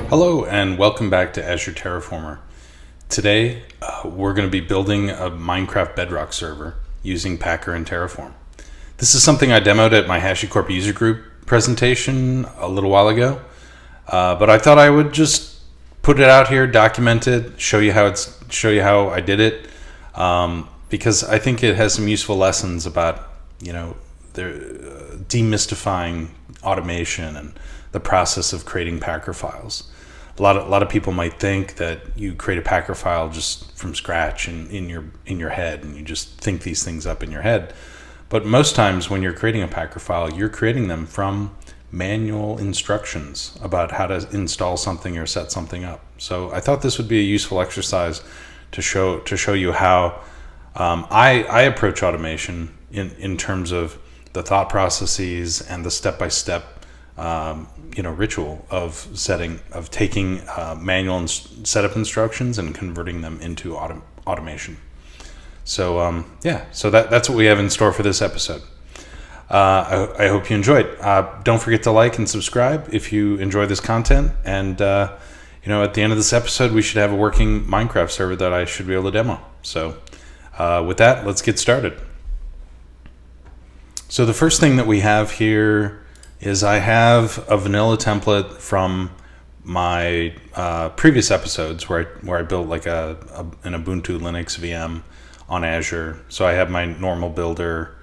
Hello and welcome back to Azure Terraformer. Today we're going to be building a Minecraft Bedrock server using Packer and Terraform. This is something I demoed at my HashiCorp user group presentation a little while ago, but I thought I would just put it out here, document it, show you how I did it, because I think it has some useful lessons about demystifying automation and the process of creating Packer files. A lot of people might think that you create a Packer file just from scratch in your head, and you just think these things up in your head. But most times when you're creating a Packer file, you're creating them from manual instructions about how to install something or set something up. So I thought this would be a useful exercise to show you how I approach automation in terms of the thought processes and the step-by-step ritual of taking manual setup instructions and converting them into automation. So so that's what we have in store for this episode. I hope you enjoyed. Don't forget to like and subscribe if you enjoy this content. And at the end of this episode, we should have a working Minecraft server that I should be able to demo. So with that, let's get started. So the first thing that we have here is I have a vanilla template from my previous episodes where I built like an Ubuntu Linux VM on Azure. So I have my normal builder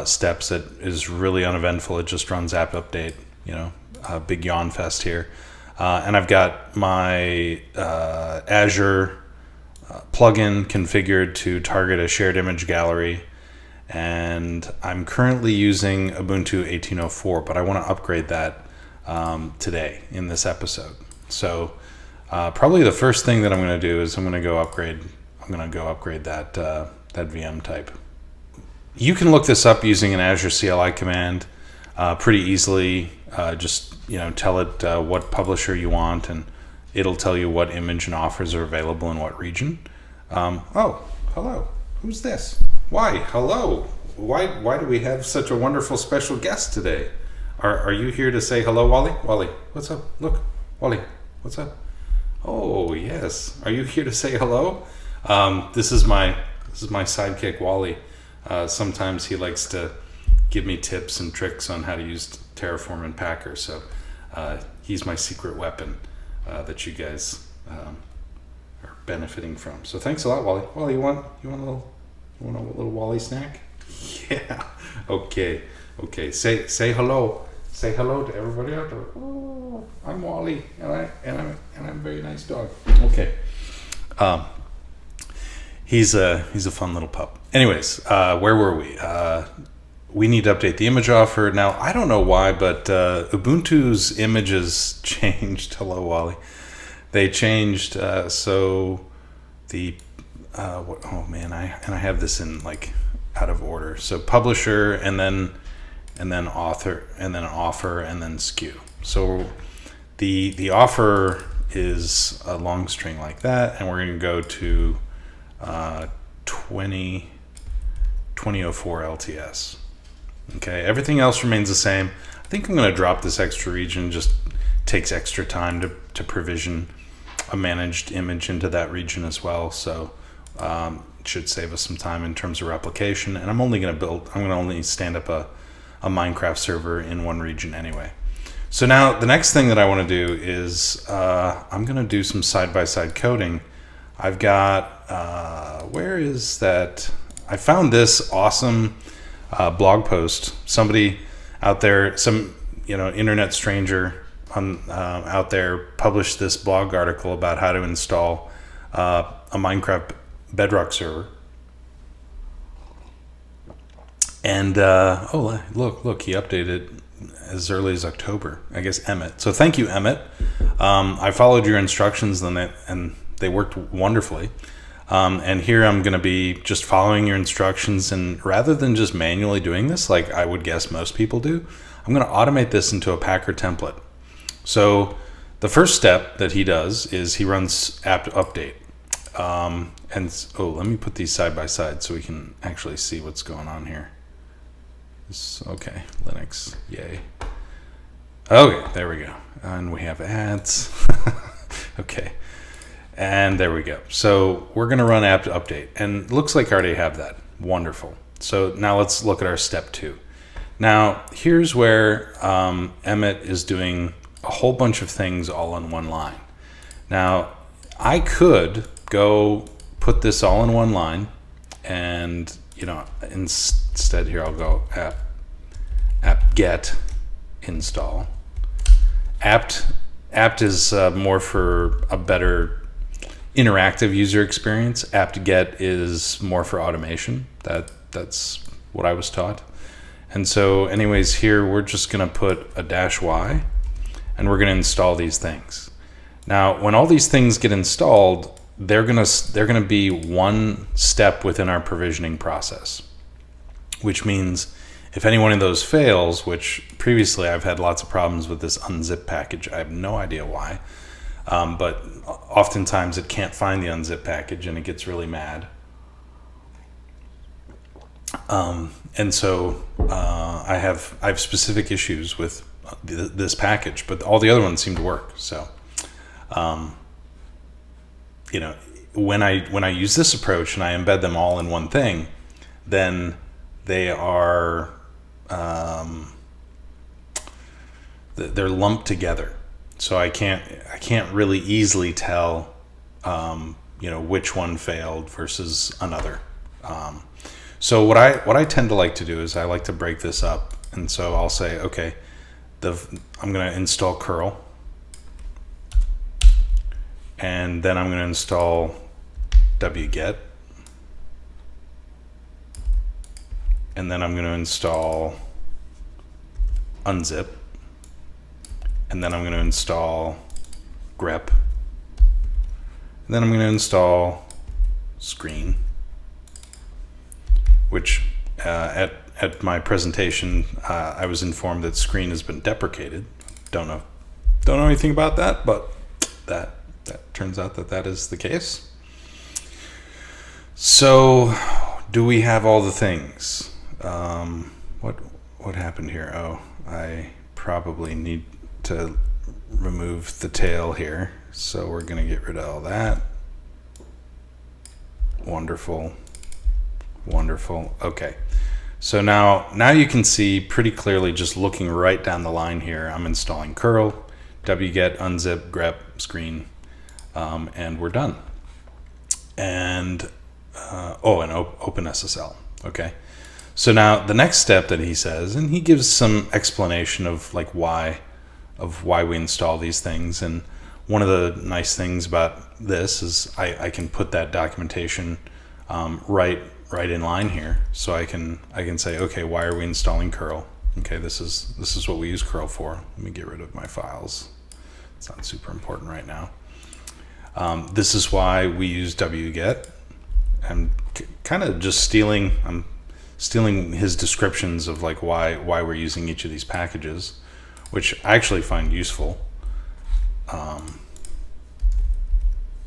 steps that is really uneventful. It just runs app update, a big yawn fest here. And I've got my Azure plugin configured to target a shared image gallery. And I'm currently using Ubuntu 18.04, but I want to upgrade that today in this episode. So probably the first thing that I'm going to do is I'm going to go upgrade that VM type. You can look this up using an Azure CLI command pretty easily. Just tell it what publisher you want, and it'll tell you what image and offers are available in what region. Oh, hello. Who's this? Why, hello. Why do we have such a wonderful special guest today? Are you here to say hello, Wally? Wally, what's up? Look, Wally, what's up? Oh, yes. Are you here to say hello? This is my sidekick, Wally. Sometimes he likes to give me tips and tricks on how to use Terraform and Packer. So he's my secret weapon that you guys are benefiting from. So thanks a lot, Wally. Wally, you want a little Wally snack? Yeah. Okay. Say hello. Say hello to everybody out there. Oh, I'm Wally, and I'm a very nice dog. Okay. He's a fun little pup. Anyways, where were we? We need to update the image offer. Now, I don't know why, but Ubuntu's images changed. Hello, Wally. They changed. So the oh man, I have this in like out of order. So publisher and then author and then offer and then SKU. So the offer is a long string like that, and we're going to go to 2004 LTS. Okay, everything else remains the same. I think I'm going to drop this extra region. Just takes extra time to provision a managed image into that region as well. So it should save us some time in terms of replication. And I'm going to only stand up a Minecraft server in one region anyway. So now the next thing that I want to do is I'm going to do some side-by-side coding. I've got, where is that? I found this awesome blog post. Somebody out there, some internet stranger out there published this blog article about how to install a Minecraft Bedrock server. And look, he updated as early as October. I guess Emmett. So thank you, Emmett. I followed your instructions and they worked wonderfully. And here I'm going to be just following your instructions, and rather than just manually doing this like I would guess most people do, I'm going to automate this into a Packer template. So the first step that he does is he runs apt update. Let me put these side by side so we can actually see what's going on here. Okay, Linux, yay. Okay, there we go. and we have ads. Okay. And there we go. So we're going to run apt update, and it looks like I already have that. Wonderful. So now let's look at our step 2. Now here's where Emmett is doing a whole bunch of things all in one line. Now I could go put this all in one line, and instead here I'll go apt get install. Apt is more for a better interactive user experience. Apt get is more for automation. That's what I was taught. And so anyways, here we're just going to put a -y, and we're going to install these things. Now when all these things get installed, they're going to be one step within our provisioning process, which means if any one of those fails, which previously I've had lots of problems with this unzip package, I have no idea why, but oftentimes it can't find the unzip package and it gets really mad. And so I have specific issues with this package, but all the other ones seem to work. So when I use this approach and I embed them all in one thing, then they are they're lumped together. So I can't really easily tell which one failed versus another. So what I tend to like to do is I like to break this up, and so I'll say, okay, I'm going to install curl, and then I'm going to install wget, and then I'm going to install unzip, and then I'm going to install grep, and then I'm going to install screen, which at my presentation I was informed that screen has been deprecated. Don't know anything about that, but that turns out that is the case. So do we have all the things? What happened here? Oh, I probably need to remove the tail here, so we're going to get rid of all that. Wonderful. Okay, so now you can see pretty clearly, just looking right down the line here, I'm installing curl, wget, unzip, grep, screen, and we're done. And OpenSSL. Okay, so now the next step that he says, and he gives some explanation of like why we install these things. And one of the nice things about this is I can put that documentation right in line here, so I can say, okay, why are we installing curl? Okay, this is what we use curl for. Let me get rid of my files. It's not super important right now. This is why we use wget. I'm kind of just stealing his descriptions of like why we're using each of these packages, which I actually find useful.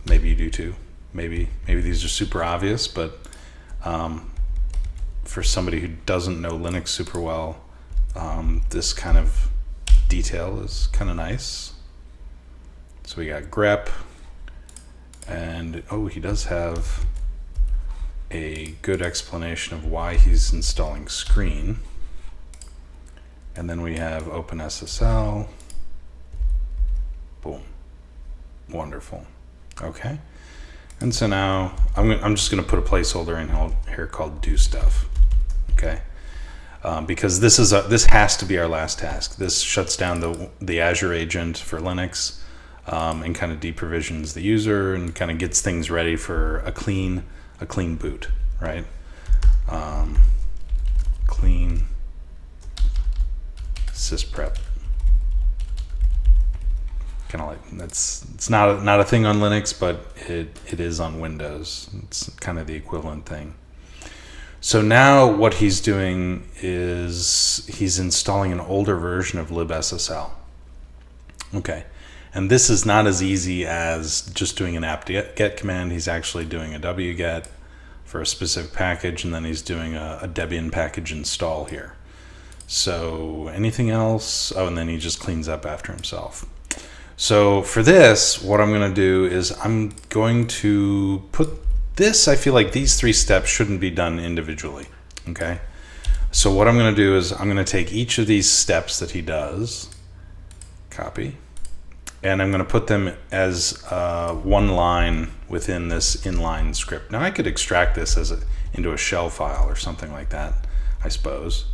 Maybe you do too. Maybe these are super obvious, but for somebody who doesn't know Linux super well, this kind of detail is kind of nice. So we got grep, and he does have a good explanation of why he's installing screen. And then we have OpenSSL. Boom. Wonderful. Okay. And so now I'm just going to put a placeholder in here called do stuff. Okay. Because this has to be our last task. This shuts down the Azure agent for Linux, and kind of deprovisions the user and kind of gets things ready for a clean boot, right? Clean sysprep. Kind of like it's not a thing on Linux, but it is on Windows. It's kind of the equivalent thing. So now what he's doing is he's installing an older version of libSSL. Okay, and this is not as easy as just doing an apt-get command. He's actually doing a wget for a specific package, and then he's doing a Debian package install here. So anything else? Oh, and then he just cleans up after himself. So for this, what I'm going to do is I'm going to put this, I feel like these 3 steps shouldn't be done individually. Okay. So what I'm going to do is I'm going to take each of these steps that he does, copy, and I'm going to put them as one line within this inline script. Now I could extract this into a shell file or something like that, I suppose.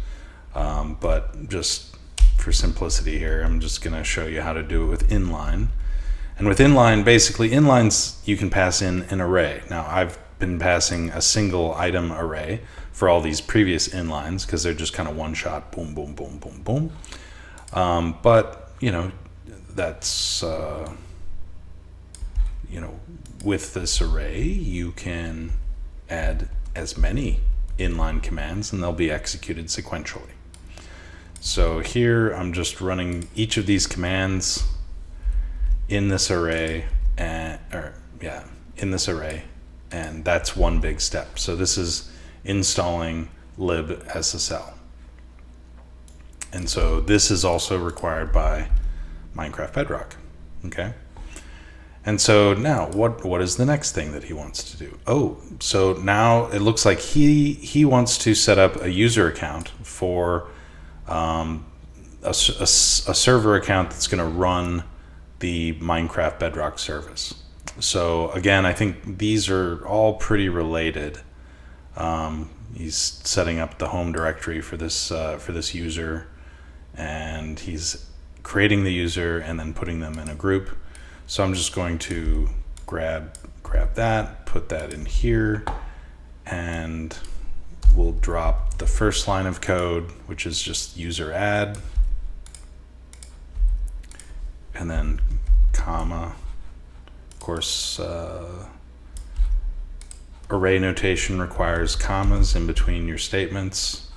But just for simplicity here, I'm just going to show you how to do it with inline. And with inline, basically inlines you can pass in an array. Now I've been passing a single item array for all these previous inlines because they're just kind of one shot, boom, boom, boom, boom, boom. But you know, that's you know, with this array you can add as many inline commands and they'll be executed sequentially. So here I'm just running each of these commands in this array, and that's one big step. So this is installing libSSL, and so this is also required by Minecraft Bedrock. Okay, and so now what is the next thing that he wants to do? Oh, so now it looks like he wants to set up a user account for a server account that's going to run the Minecraft Bedrock service. So again, I think these are all pretty related. He's setting up the home directory for this user, and he's creating the user and then putting them in a group. So I'm just going to grab that, put that in here, and we'll drop the first line of code, which is just user add, and then comma. Of course, array notation requires commas in between your statements.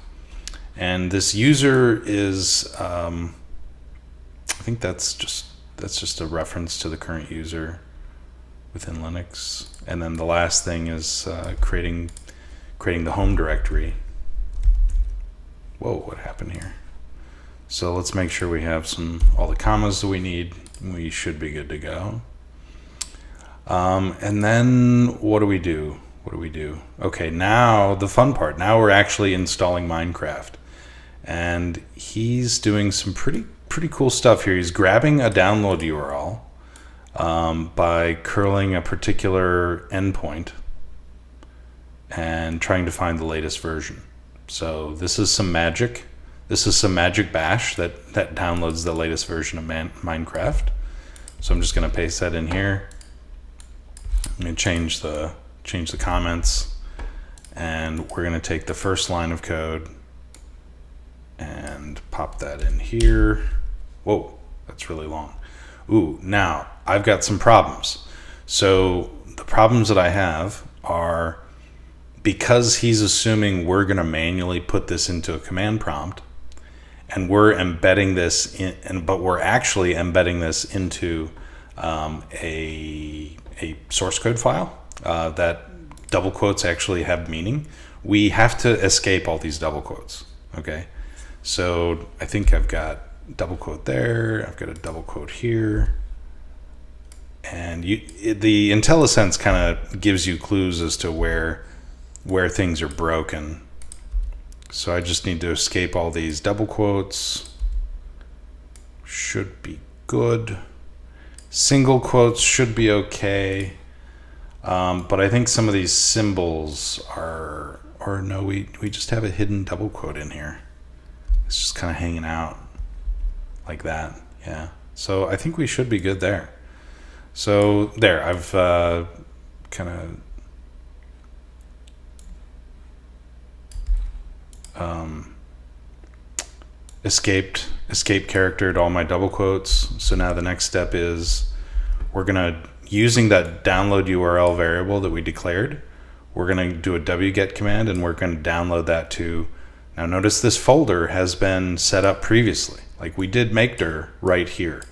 And this user is, I think that's just a reference to the current user within Linux. And then the last thing is creating the home directory. Whoa, what happened here? So let's make sure we have all the commas that we need. We should be good to go. And then what do we do? Okay, now the fun part. Now we're actually installing Minecraft. And he's doing some pretty cool stuff here. He's grabbing a download URL by curling a particular endpoint and trying to find the latest version. So this is some magic. This is some magic bash that downloads the latest version of Minecraft. So I'm just going to paste that in here. I'm going to change the comments, and we're going to take the first line of code and pop that in here. Whoa, that's really long. Ooh, now I've got some problems. So the problems that I have are, because he's assuming we're going to manually put this into a command prompt, and we're embedding this but we're actually embedding this into a source code file that double quotes actually have meaning. We have to escape all these double quotes. Okay, so I think I've got double quote there. I've got a double quote here. And the IntelliSense kind of gives you clues as to where things are broken. So I just need to escape all these double quotes. Should be good. Single quotes should be okay. But I think some of these symbols are, or no, we just have a hidden double quote in here. It's just kind of hanging out like that. Yeah. So I think we should be good there. So there, I've kind of escape charactered all my double quotes. So now the next step is we're gonna, using that download URL variable that we declared, we're gonna do a wget command, and we're gonna download that to, now notice this folder has been set up previously, like we did makedir right here.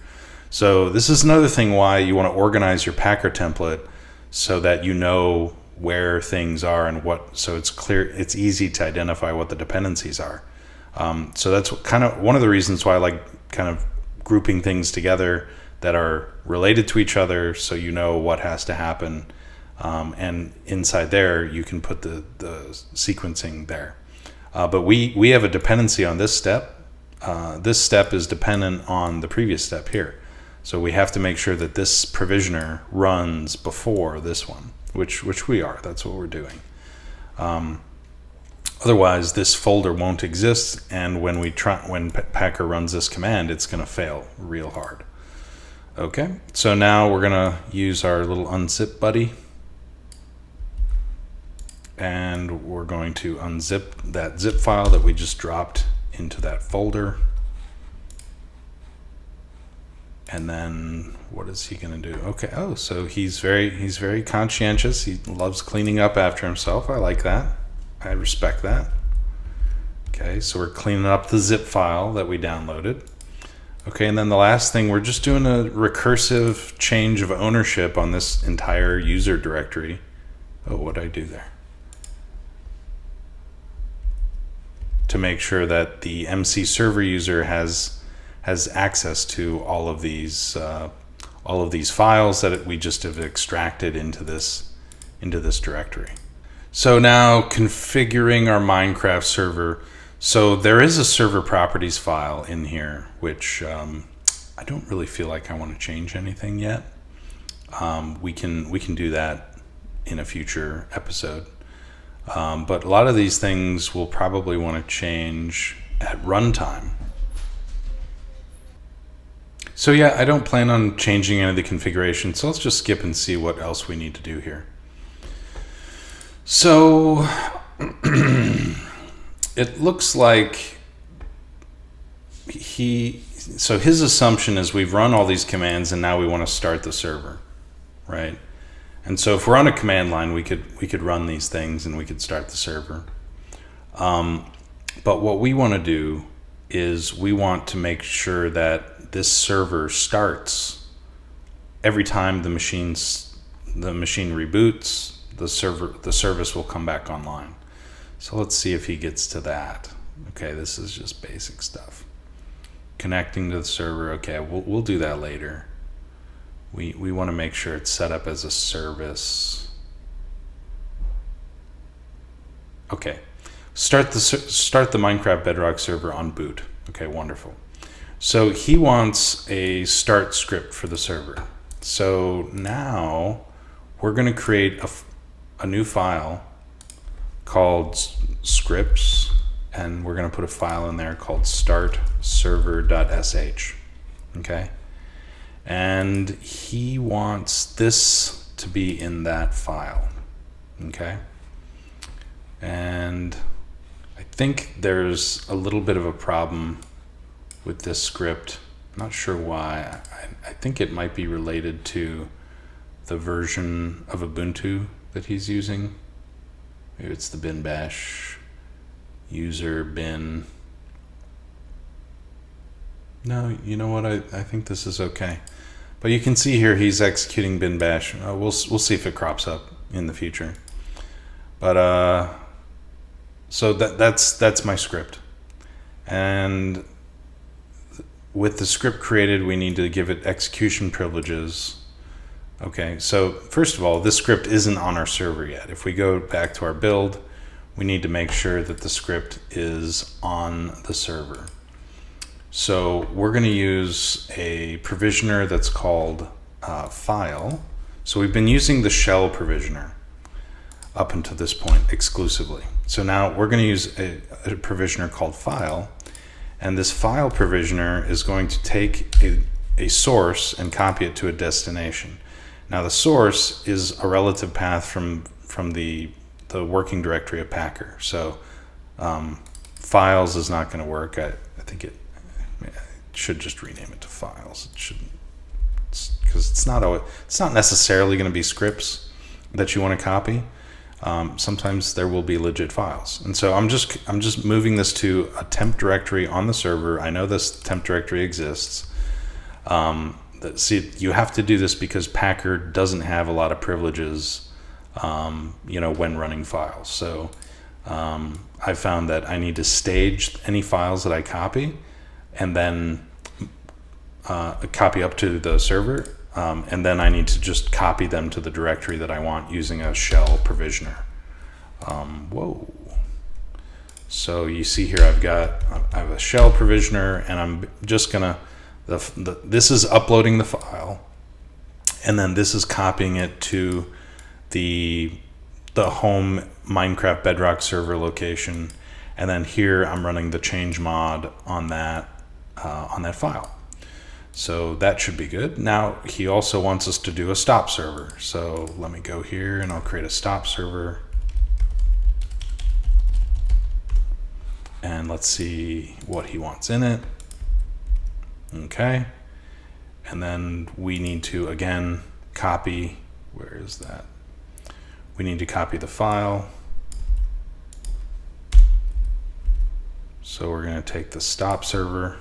So this is another thing why you want to organize your Packer template so that you know where things are and so it's clear, it's easy to identify what the dependencies are. So that's kind of one of the reasons why I like kind of grouping things together that are related to each other, so you know what has to happen. And inside there, you can put the sequencing there. But we have a dependency on this step. This step is dependent on the previous step here. So we have to make sure that this provisioner runs before this one, which we are. That's what we're doing. Otherwise, this folder won't exist, and when Packer runs this command, it's going to fail real hard. Okay, so now we're going to use our little unzip buddy, and we're going to unzip that zip file that we just dropped into that folder. And then what is he going to do? Okay, oh, so he's very conscientious. He loves cleaning up after himself. I like that. I respect that. Okay, so we're cleaning up the zip file that we downloaded. Okay, and then the last thing, we're just doing a recursive change of ownership on this entire user directory. Oh, what did I do there? To make sure that the MC server user has access to all of these files that we just have extracted into this directory. So now configuring our Minecraft server. So there is a server properties file in here, which I don't really feel like I want to change anything yet. We can do that in a future episode. But a lot of these things we'll probably want to change at runtime. So yeah, I don't plan on changing any of the configuration, so let's just skip and see what else we need to do here. So it looks like his assumption is we've run all these commands and now we want to start the server, right? And so if we're on a command line, we could run these things and we could start the server. But what we want to do is we want to make sure that this server starts every time the machine reboots. The service will come back online. So let's see if he gets to that. Okay, this is just basic stuff. Connecting to the server. Okay, we'll do that later. We want to make sure it's set up as a service. Okay, start the Minecraft Bedrock server on boot. Okay, wonderful. So he wants a start script for the server. So now we're going to create a new file called scripts, and we're going to put a file in there called startserver.sh. Okay, and he wants this to be in that file. Okay, and I think there's a little bit of a problem with this script. I'm not sure why. I think it might be related to the version of Ubuntu that he's using. Maybe it's the bin bash user bin. No, you know what? I think this is okay. But you can see here he's executing bin bash. We'll see if it crops up in the future. But so that's my script. And with the script created, we need to give it execution privileges. Okay, so first of all, this script isn't on our server yet. If we go back to our build, we need to make sure that the script is on the server. So we're going to use a provisioner that's called file. So we've been using the shell provisioner up until this point exclusively. So now we're going to use a provisioner called file, and this file provisioner is going to take a source and copy it to a destination. Now the source is a relative path from the working directory of Packer. So files is not going to work. I think it should just rename it to files. It shouldn't, because it's not necessarily going to be scripts that you want to copy. Sometimes there will be legit files, and so I'm just moving this to a temp directory on the server. I know this temp directory exists. See, you have to do this because Packer doesn't have a lot of privileges, when running files. So I found that I need to stage any files that I copy, and then copy up to the server, and then I need to just copy them to the directory that I want using a shell provisioner. Whoa. So you see here I have a shell provisioner, and I'm just gonna, this is uploading the file, and then this is copying it to the home Minecraft Bedrock server location, and then here I'm running the change mod on that file. So that should be good. Now he also wants us to do a stop server. So let me go here and I'll create a stop server. And let's see what he wants in it. Okay. And then we need to, again, copy. Where is that? We need to copy the file. So we're going to take the stop server.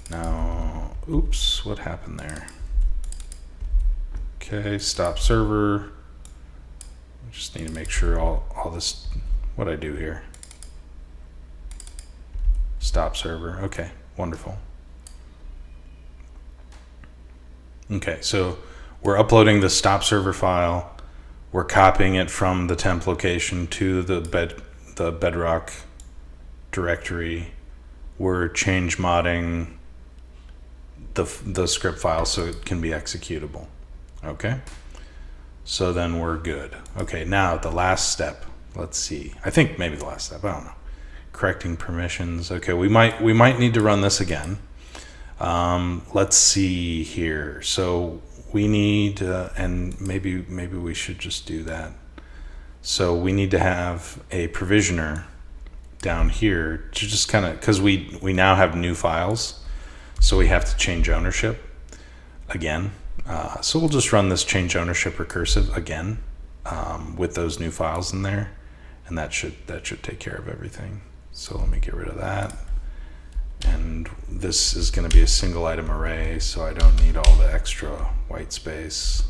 Now, oops, what happened there? Okay, stop server. I just need to make sure all this, what I do here. Stop server, okay, wonderful. Okay, so we're uploading the stop server file. We're copying it from the temp location to the Bedrock directory. We're change modding the script file so it can be executable. Okay, so then we're good. Okay, now the last step. Let's see. I think maybe the last step. I don't know. Correcting permissions. Okay, we might need to run this again. Let's see here. So we need, and maybe we should just do that. So we need to have a provisioner down here to just kind of, because we now have new files. So we have to change ownership again. So we'll just run this change ownership recursive again with those new files in there, and that should take care of everything. So let me get rid of that. And this is going to be a single item array, so I don't need all the extra white space.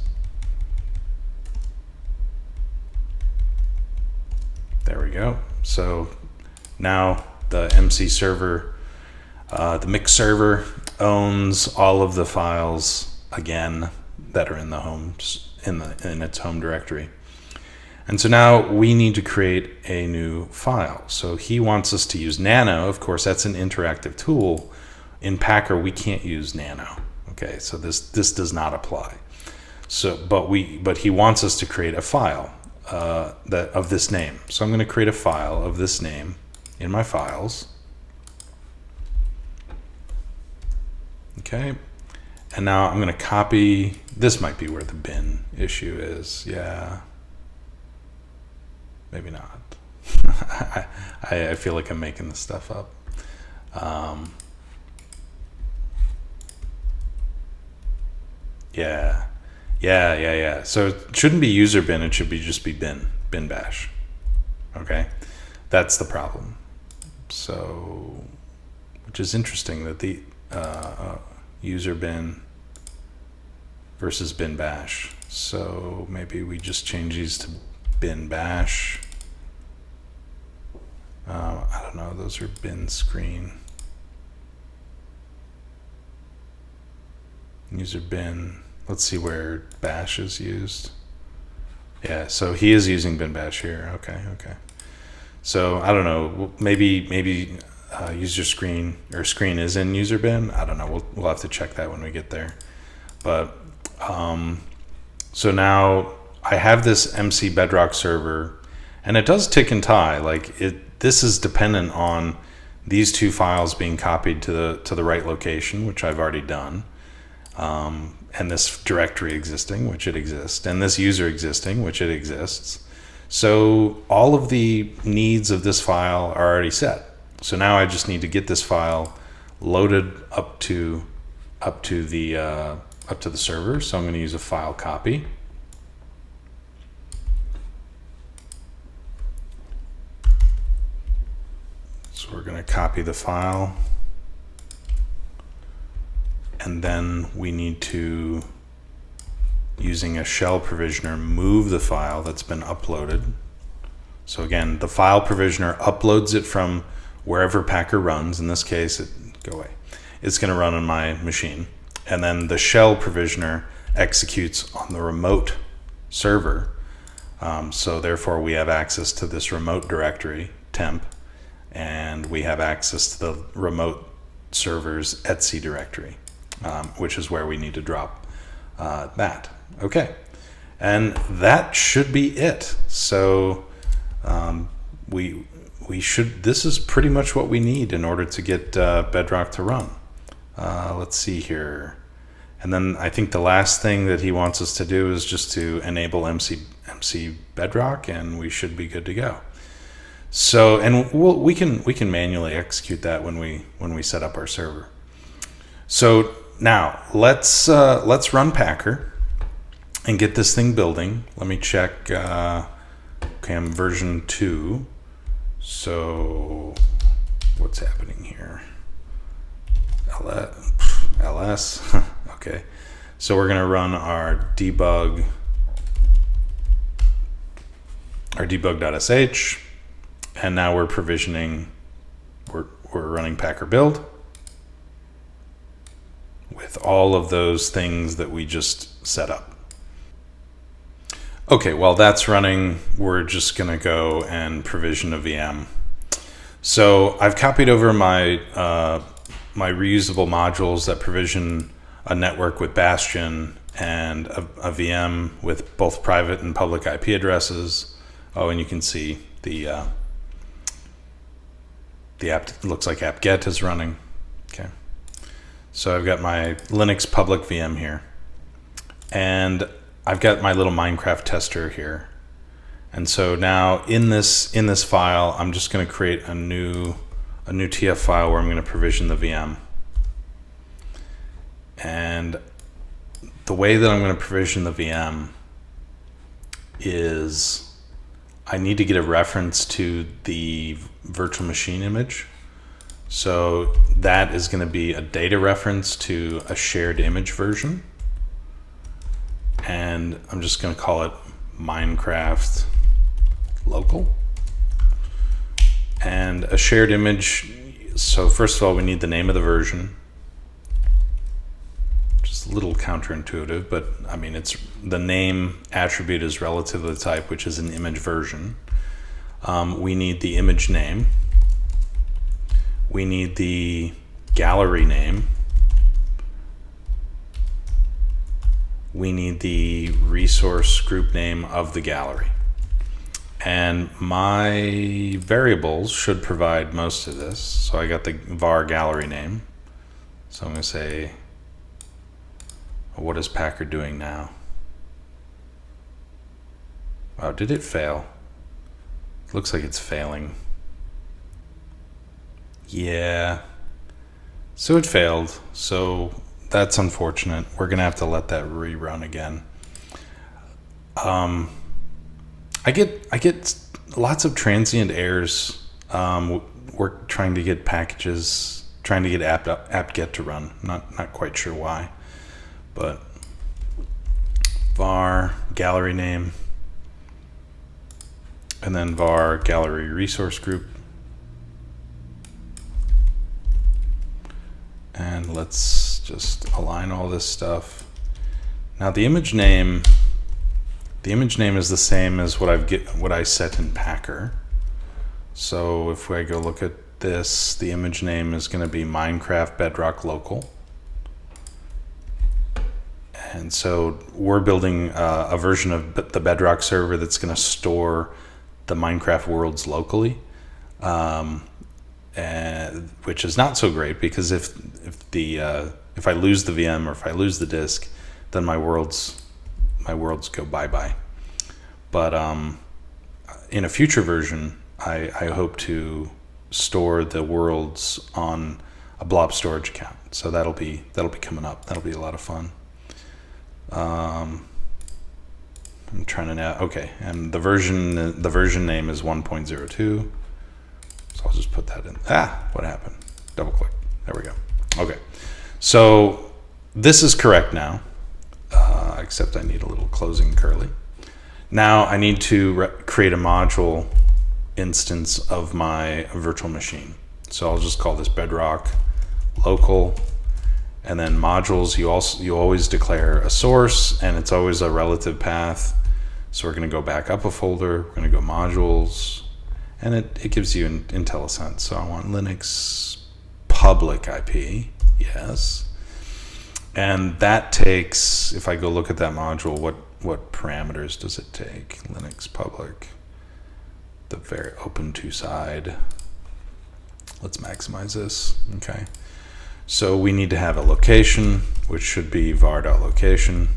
There we go. So now the MC server, the mix server, owns all of the files again that are in the homes in its home directory. And so now we need to create a new file. So he wants us to use Nano. Of course, that's an interactive tool. In Packer, we can't use Nano. Okay, so this does not apply. So, but he wants us to create a file of this name. So I'm going to create a file of this name in my files. Okay, and now I'm going to copy. This might be where the bin issue is. Yeah, maybe not. I feel like I'm making this stuff up. Yeah. So it shouldn't be user bin. It should just be bin bash. Okay, that's the problem. So, which is interesting that the user bin versus bin bash. So maybe we just change these to bin bash. I don't know, those are bin screen. User bin, let's see where bash is used. Yeah, so he is using bin bash here. Okay. So I don't know, maybe user screen or screen is in user bin. I don't know. We'll have to check that when we get there. But so now I have this MC Bedrock server, and it does tick and tie. Like this is dependent on these two files being copied to the right location, which I've already done, and this directory existing, which it exists, and this user existing, which it exists. So all of the needs of this file are already set. So now I just need to get this file loaded up to the server. So I'm going to use a file copy. So we're going to copy the file, and then we need to, using a shell provisioner, move the file that's been uploaded. So again, the file provisioner uploads it from wherever Packer runs. In this case, go away. it's going to run on my machine. And then the shell provisioner executes on the remote server. So therefore we have access to this remote directory, temp, and we have access to the remote server's etc directory, which is where we need to drop that. Okay, and that should be it. So we should, this is pretty much what we need in order to get Bedrock to run. Let's see here. And then I think the last thing that he wants us to do is just to enable MC Bedrock, and we should be good to go. So, and we can manually execute that when we set up our server. So now let's run Packer and get this thing building. Let me check. Okay, I'm version 2. So what's happening here? LS. Okay, so we're gonna run our debug.sh, and now we're provisioning. We're running Packer build with all of those things that we just set up. Okay, while that's running, we're just gonna go and provision a VM. So I've copied over my my reusable modules that provision a network with Bastion and a VM with both private and public IP addresses. Oh, and you can see the app, looks like apt-get is running. Okay, so I've got my Linux public VM here, and I've got my little Minecraft tester here. And so now in this file, I'm just going to create a new TF file where I'm going to provision the VM. And the way that I'm going to provision the VM is I need to get a reference to the virtual machine image. So that is going to be a data reference to a shared image version. And I'm just going to call it Minecraft local. And a shared image, so first of all, we need the name of the version. Just a little counterintuitive, but I mean, it's the name attribute is relative to the type, which is an image version. We need the image name. We need the gallery name. We need the resource group name of the gallery. And my variables should provide most of this. So I got the var gallery name. So I'm going to say, what is Packer doing now? Wow, did it fail? It looks like it's failing. Yeah. So it failed. So that's unfortunate. We're going to have to let that rerun again. I get lots of transient errors. We're trying to get packages, trying to get apt-get to run. Not quite sure why, but var gallery name, and then var gallery resource group, and let's just align all this stuff. Now the image name. The image name is the same as what I set in Packer. So if I go look at this, the image name is going to be Minecraft Bedrock local. And so we're building a version of the Bedrock server that's going to store the Minecraft worlds locally, which is not so great because if I lose the VM or if I lose the disk, then my worlds go bye-bye. But in a future version, I hope to store the worlds on a blob storage account. So that'll be coming up. That'll be a lot of fun. I'm trying to now. Okay, and the version name is 1.02. So I'll just put that in. What happened? Double click. There we go. Okay, so this is correct now. Except I need a little closing curly. Now I need to create a module instance of my virtual machine. So I'll just call this Bedrock local And then modules, you always declare a source, and it's always a relative path. So we're going to go back up a folder. We're going to go modules, and it gives you an IntelliSense. So I want Linux public IP, yes. And that takes, if I go look at that module, what parameters does it take? Linux public, the very Ubuntu side. Let's maximize this, okay. So we need to have a location, which should be var.location.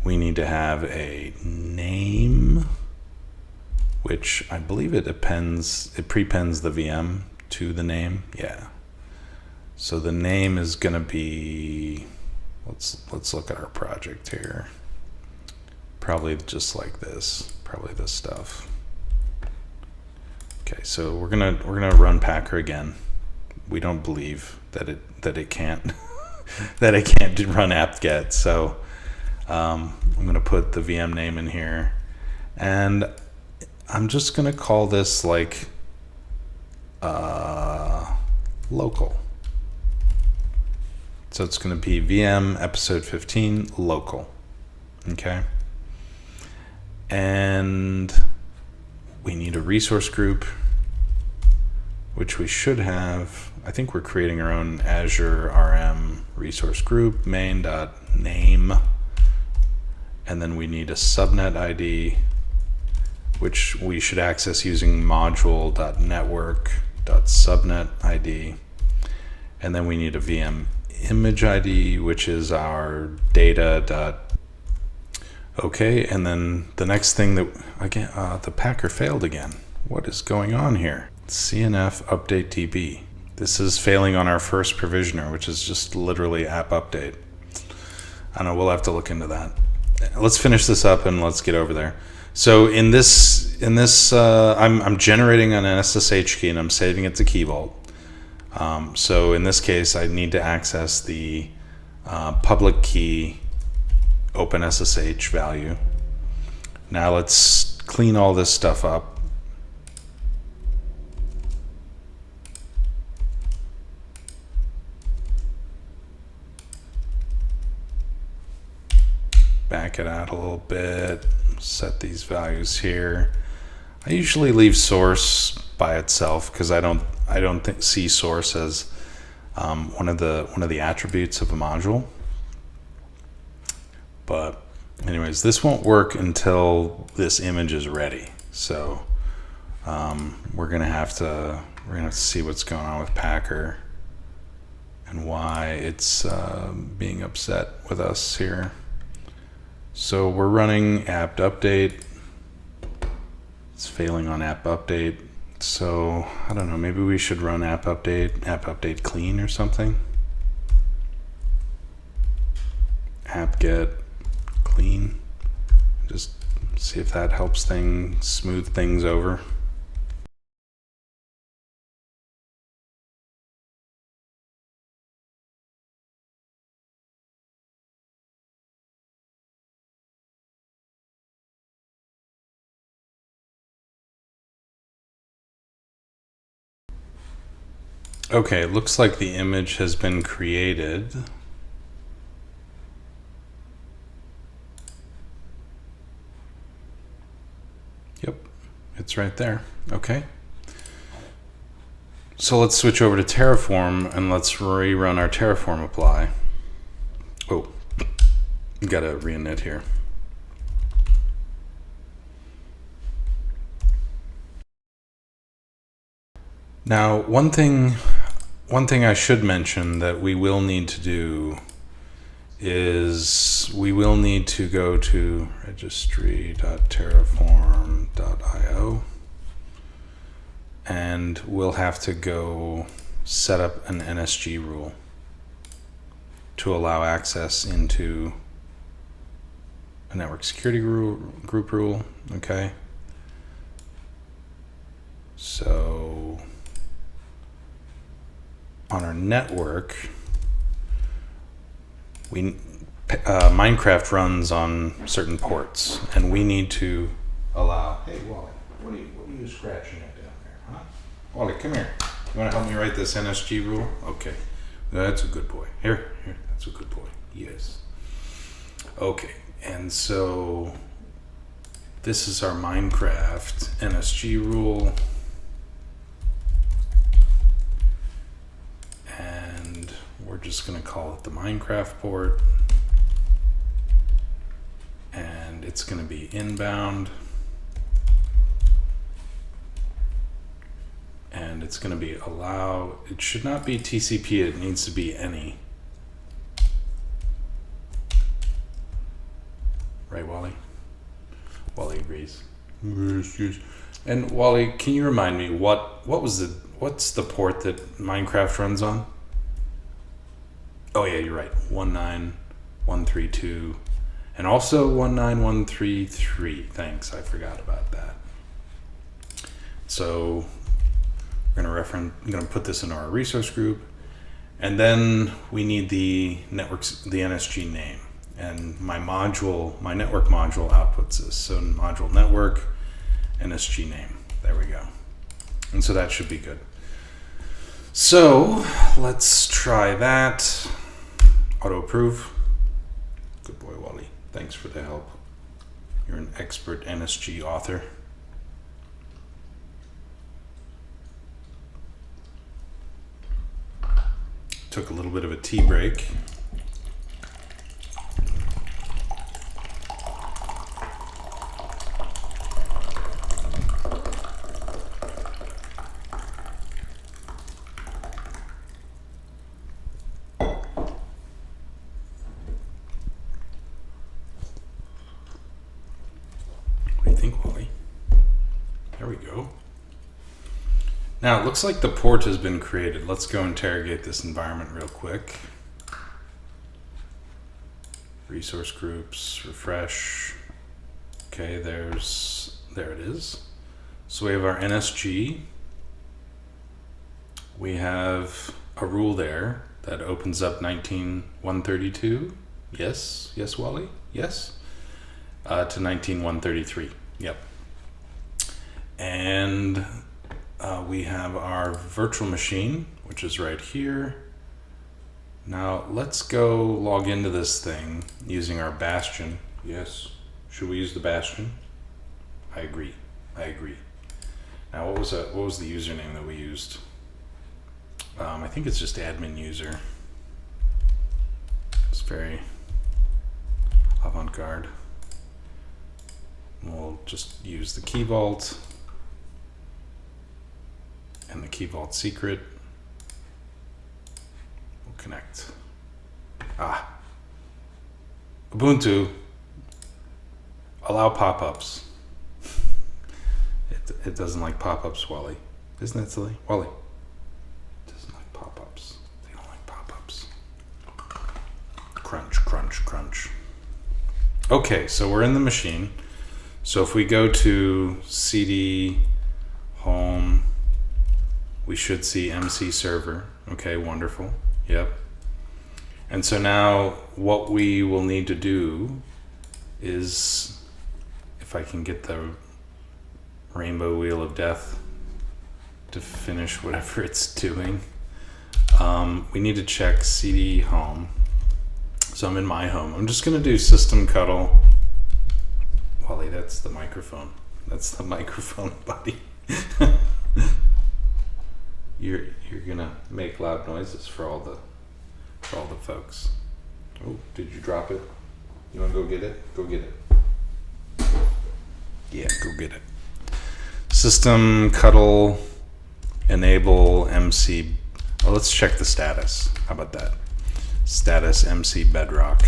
We need to have a name, which I believe it prepends the VM to the name, yeah. So the name is gonna be, let's look at our project here. Probably just like this, probably this stuff. Okay, so we're gonna run Packer again. We don't believe that it can't that it can't run apt-get. So I'm gonna put the VM name in here, and I'm just gonna call this like local. So it's gonna be VM episode 15 local. Okay. And we need a resource group, which we should have. I think we're creating our own Azure RM resource group, main.name. And then we need a subnet ID, which we should access using module.network.subnet ID. And then we need a VM image ID, which is our data. Okay, and then the next thing that, again, the Packer failed again. What is going on here? CNF update DB. This is failing on our first provisioner, which is just literally app update. I don't know, we'll have to look into that. Let's finish this up and let's get over there. So in this, I'm generating an SSH key and I'm saving it to Key Vault. So in this case, I need to access the public key OpenSSH value. Now let's clean all this stuff up. Back it out a little bit, set these values here. I usually leave source by itself because I don't see source as one of the attributes of a module. But anyways, this won't work until this image is ready. So we're gonna have to see what's going on with Packer and why it's being upset with us here. So we're running apt update. It's failing on app update. So I don't know, maybe we should run app update clean or something. Apt-get clean. Just see if that helps smooth things over. Okay, it looks like the image has been created. Yep, it's right there. Okay. So let's switch over to Terraform and let's rerun our Terraform apply. Oh, gotta reinit here. Now, one thing I should mention that we will need to do is we will need to go to registry.terraform.io and we'll have to go set up an NSG rule to allow access into a network security group rule. Okay. So on our network, Minecraft runs on certain ports, and we need to allow. Hey, Wally, what are you scratching at down there, huh? Wally, come here. You want to help me write this NSG rule? Okay. That's a good boy. Here, that's a good boy. Yes. Okay, and so this is our Minecraft NSG rule. And we're just going to call it the Minecraft port. And it's going to be inbound. And it's going to be allow. It should not be TCP, it needs to be any. Right, Wally? Wally agrees. Yes. And Wally, can you remind me what's the port that Minecraft runs on? Oh yeah, you're right. 19132 and also 19133. Thanks, I forgot about that. So we're I'm gonna put this in our resource group, and then we need the NSG name. And my network module outputs this. So module network, NSG name. There we go. And so that should be good. So let's try that. Auto approve. Good boy, Wally. Thanks for the help. You're an expert NSG author. Took a little bit of a tea break. Now it looks like the port has been created. Let's go interrogate this environment real quick. Resource groups, refresh. Okay, there it is. So we have our NSG. We have a rule there that opens up 19.132. Yes, Wally, yes. To 19.133, yep. And we have our virtual machine, which is right here. Now let's go log into this thing using our bastion. Yes, should we use the bastion? I agree. Now what was the username that we used? I think it's just admin user. It's very avant-garde. We'll just use the key vault and the key vault secret. We'll connect. Ubuntu, allow pop-ups. It doesn't like pop-ups, Wally. Isn't that silly? Wally. It doesn't like pop-ups. They don't like pop-ups. Crunch, crunch, crunch. Okay, so we're in the machine. So if we go to CD home, we should see MC server. Okay, wonderful. Yep. And so now what we will need to do is, if I can get the rainbow wheel of death to finish whatever it's doing, we need to check CD home. So I'm in my home. I'm just going to do system cuddle. Wally, that's the microphone. That's the microphone, buddy. You're gonna make loud noises for all the folks. Oh, did you drop it? You wanna go get it? Go get it. Yeah, go get it. System cuddle enable MC. Oh, let's check the status. How about that? Status MC Bedrock.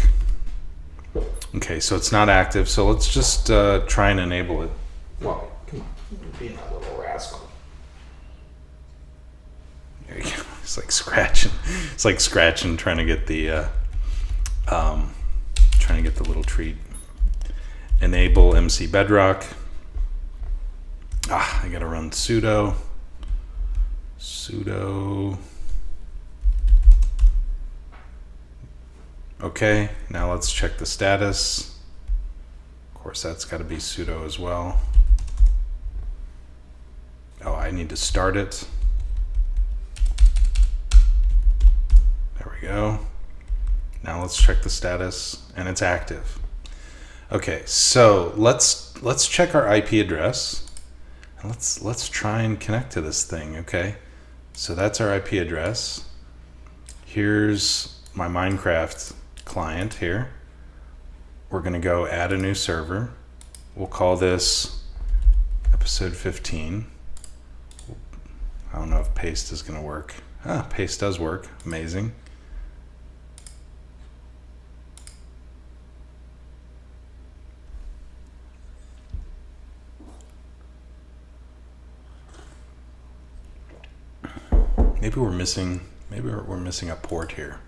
Okay, so it's not active, so let's just try and enable it. Wally, come on. You're being a little rascal. There you go. It's like scratching. It's like scratching, trying to get the little treat. Enable MC Bedrock. I gotta run sudo. Okay, now let's check the status. Of course, that's got to be sudo as well. Oh, I need to start it. we go. Now let's check the status, and it's active. Okay, so let's check our IP address, and let's try and connect to this thing. Okay, so that's our IP address. Here's my Minecraft client here. We're gonna go add a new server. We'll call this episode 15. I don't know if paste is gonna work. Paste does work. Amazing. Maybe we're missing a port here.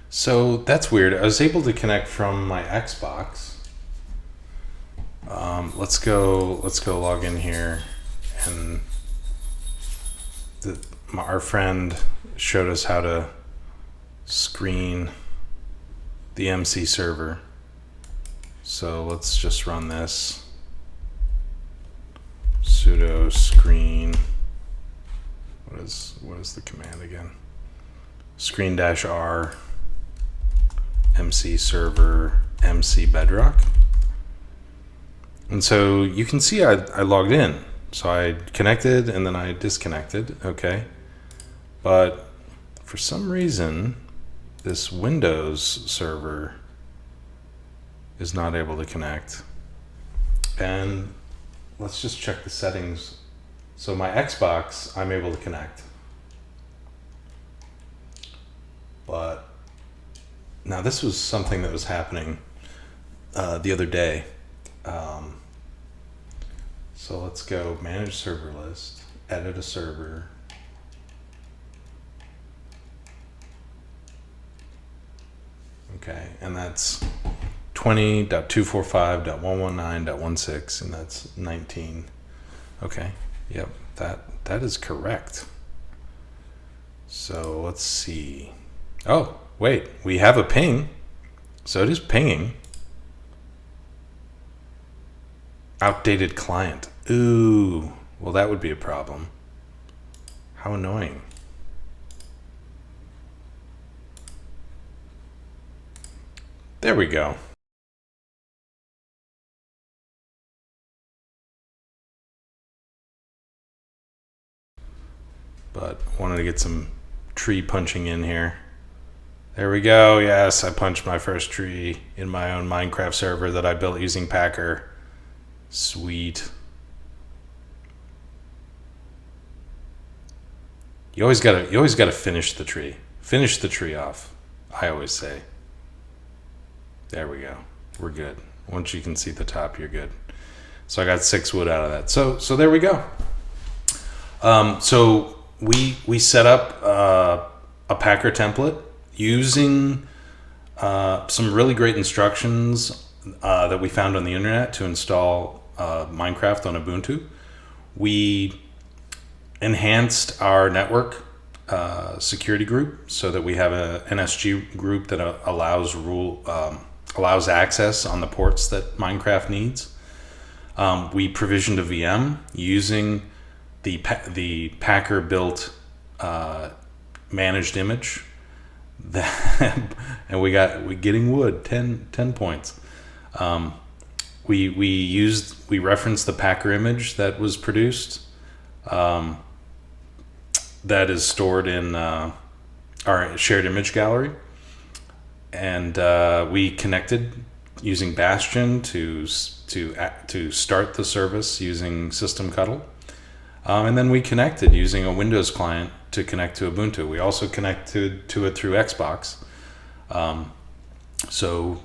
So that's weird. I was able to connect from my Xbox. Let's go log in here, and our friend showed us how to screen the MC server. So let's just run this. Sudo screen. What is the command again? Screen -r MC server MC Bedrock. And so you can see I logged in. So I connected and then I disconnected. Okay. But for some reason, this Windows server is not able to connect. And let's just check the settings. So my Xbox, I'm able to connect. But now this was something that was happening the other day. So let's go manage server list, edit a server. Okay, and that's 20.245.119.16, and that's 19. Okay, yep, that is correct. So let's see. Oh, wait, we have a ping. So it is pinging. Outdated client. Ooh, well, that would be a problem. How annoying. There we go. But wanted to get some tree punching in here. There we go. Yes, I punched my first tree in my own Minecraft server that I built using Packer. Sweet. You always gotta finish the tree. Finish the tree off, I always say. There we go. We're good. Once you can see the top, you're good. So I got 6 wood out of that. So there we go. So we set up a Packer template using some really great instructions that we found on the internet to install Minecraft on Ubuntu. We enhanced our network security group so that we have a NSG group that allows access on the ports that Minecraft needs. We provisioned a VM using the Packer built managed image, and we're getting wood 10 points. We referenced the Packer image that was produced. That is stored in our shared image gallery, and we connected using Bastion to start the service using systemctl, and then we connected using a Windows client to connect to Ubuntu. We also connected to it through Xbox, so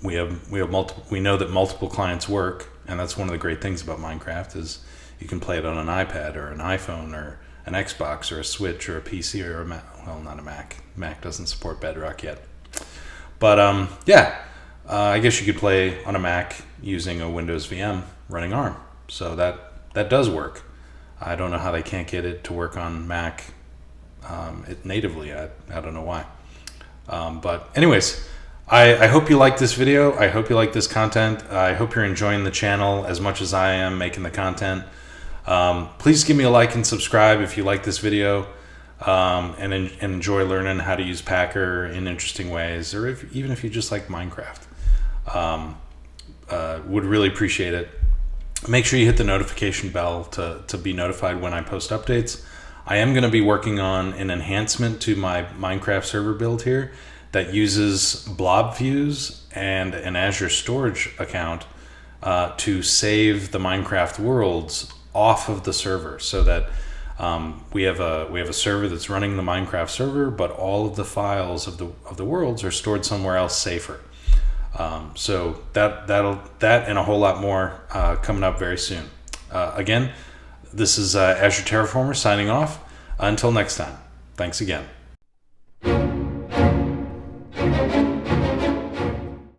we know that multiple clients work, and that's one of the great things about Minecraft is you can play it on an iPad or an iPhone or an Xbox or a Switch or a PC or a Mac. Well, not a Mac. Mac doesn't support Bedrock yet. But I guess you could play on a Mac using a Windows VM running ARM. So that does work. I don't know how they can't get it to work on Mac natively. I don't know why. But anyways, I hope you like this video. I hope you like this content. I hope you're enjoying the channel as much as I am making the content. Please give me a like and subscribe if you like this video, and enjoy learning how to use Packer in interesting ways, or even if you just like Minecraft. Would really appreciate it. Make sure you hit the notification bell to be notified when I post updates. I am going to be working on an enhancement to my Minecraft server build here that uses blob views and an Azure storage account to save the Minecraft worlds off of the server, so that we have a server that's running the Minecraft server, but all of the files of the worlds are stored somewhere else safer. So that and a whole lot more coming up very soon. Again, this is Azure Terraformer signing off. Until next time, thanks again.